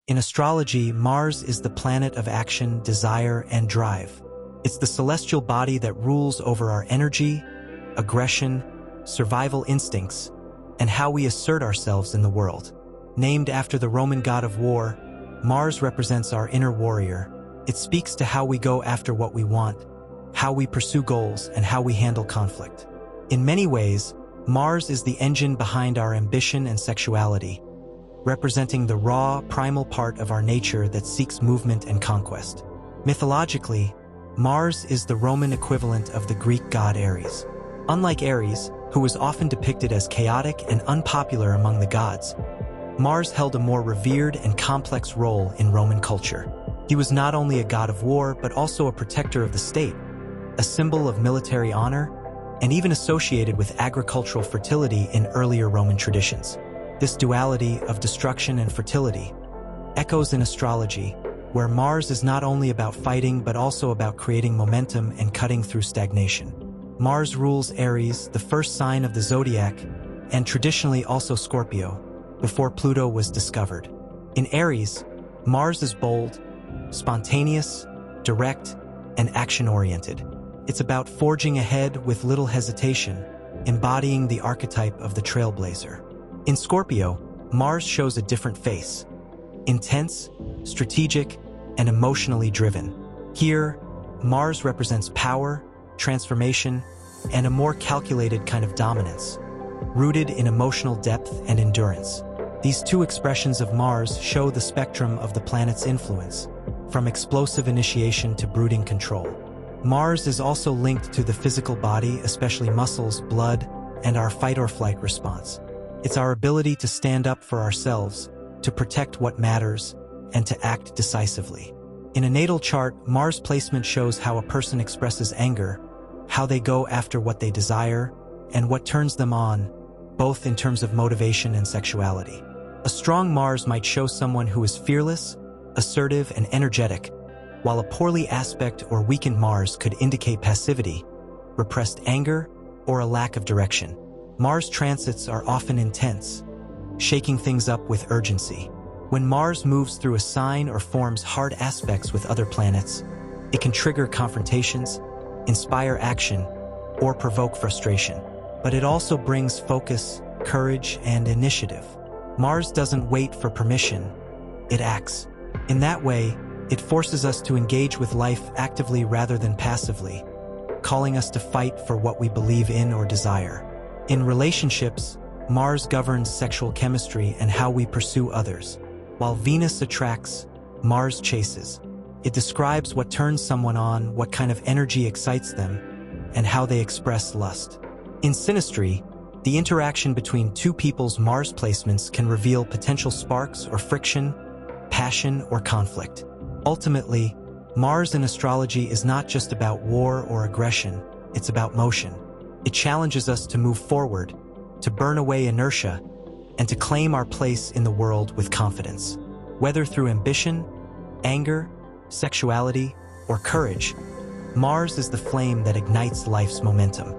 In astrology, Mars is the planet of action, desire, and drive. It's the celestial body that rules over our energy, aggression, survival instincts, and how we assert ourselves in the world. Named after the Roman god of war, Mars represents our inner warrior. It speaks to how we go after what we want, how we pursue goals, and how we handle conflict. In many ways, Mars is the engine behind our ambition and sexuality, representing the raw, primal part of our nature that seeks movement and conquest. Mythologically, Mars is the Roman equivalent of the Greek god Ares. Unlike Ares, who was often depicted as chaotic and unpopular among the gods, Mars held a more revered and complex role in Roman culture. He was not only a god of war, but also a protector of the state, a symbol of military honor, and even associated with agricultural fertility in earlier Roman traditions. This duality of destruction and fertility echoes in astrology, where Mars is not only about fighting but also about creating momentum and cutting through stagnation. Mars rules Aries, the first sign of the zodiac, and traditionally also Scorpio, before Pluto was discovered. In Aries, Mars is bold, spontaneous, direct, and action-oriented. It's about forging ahead with little hesitation, embodying the archetype of the trailblazer. In Scorpio, Mars shows a different face: intense, strategic, and emotionally driven. Here, Mars represents power, transformation, and a more calculated kind of dominance, rooted in emotional depth and endurance. These two expressions of Mars show the spectrum of the planet's influence, from explosive initiation to brooding control. Mars is also linked to the physical body, especially muscles, blood, and our fight-or-flight response. It's our ability to stand up for ourselves, to protect what matters, and to act decisively. In a natal chart, Mars placement shows how a person expresses anger, how they go after what they desire, and what turns them on, both in terms of motivation and sexuality. A strong Mars might show someone who is fearless, assertive, and energetic, while a poorly aspect or weakened Mars could indicate passivity, repressed anger, or a lack of direction. Mars transits are often intense, shaking things up with urgency. When Mars moves through a sign or forms hard aspects with other planets, it can trigger confrontations, inspire action, or provoke frustration. But it also brings focus, courage, and initiative. Mars doesn't wait for permission, it acts. In that way, it forces us to engage with life actively rather than passively, calling us to fight for what we believe in or desire. In relationships, Mars governs sexual chemistry and how we pursue others. While Venus attracts, Mars chases. It describes what turns someone on, what kind of energy excites them, and how they express lust. In synastry, the interaction between two people's Mars placements can reveal potential sparks or friction, passion, or conflict. Ultimately, Mars in astrology is not just about war or aggression, it's about motion. It challenges us to move forward, to burn away inertia, and to claim our place in the world with confidence. Whether through ambition, anger, sexuality, or courage, Mars is the flame that ignites life's momentum.